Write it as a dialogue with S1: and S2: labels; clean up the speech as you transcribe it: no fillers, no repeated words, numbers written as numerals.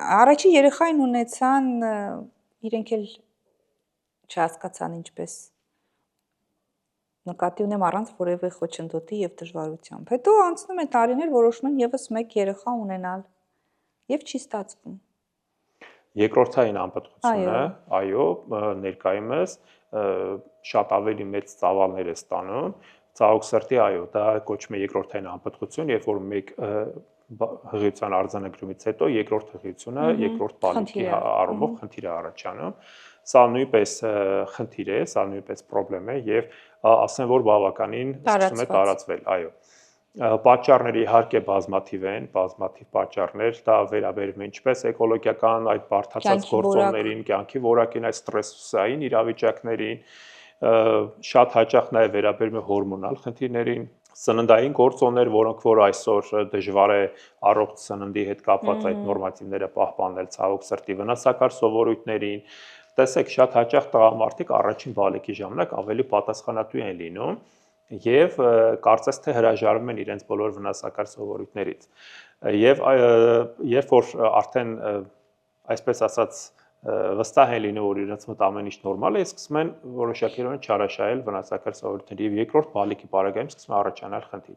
S1: Առաջի երեխային ունեցան, իրենք էլ չհասկացան ինչպես նկատի ունեմ առանց որևէ խոչընդոտի եւ դժվարությամբ։ Հետո անցնում է տարիներ, որոշում են եւս մեկ երեխա ունենալ եւ չի ստացվում։
S2: Երկրորդային անպտղությունը, այո, ներկայումս շատ ավելի մեծ ծավալներ է ստանում։ Ցավոք սրտի, այո, դա կոչվում է երկրորդային անպտղություն, երբ որ մեկ հղիության արձանագրումից հետո երկրորդ հղիությունը, երկրորդ բալիկի առումով խնդիր է առաջանում։ Սա նույնպես խնդիր է, սա նույնպես խնդրեմ է եւ ասեմ, որ բավականին սկսում է տարածվել, այո։ Պատճառները իհարկե բազմաթիվ են, բազմաթիվ պատճառներ, դա վերաբերում է ինչպես էկոլոգիական այդ բարդացած գործոններին, կյանքի որակին, այդ ստրեսային իրավիճակներին, շատ հաճախ նաև վերաբերում է հորմոնալ խնդիրներին, սննդային գործոններ, որոնք որ այսօր դժվար է առողջ սննդի հետ կապված այդ նորմատիվները պահպանել, ցավոք սրտի վնասակար սովորույթներին։ Տեսեք, շատ հաճախ տղամարդիկ առաջին բալիկի ժամանակ ավելի պատասխանատու են լինում եւ կարծես թե հրաժարվում են իրենց բոլոր վնասակար սովորույթներից։ Եվ երբ որ արդեն այսպես ասած վստահ են լինում, որ իրենց մոտ ամեն ինչ նորմալ է, սկսում են որոշակիորեն չարաշահել վնասակար սովորույթների եւ երկրորդ բալիկի պարագայում սկսում է առաջանալ խնդիր։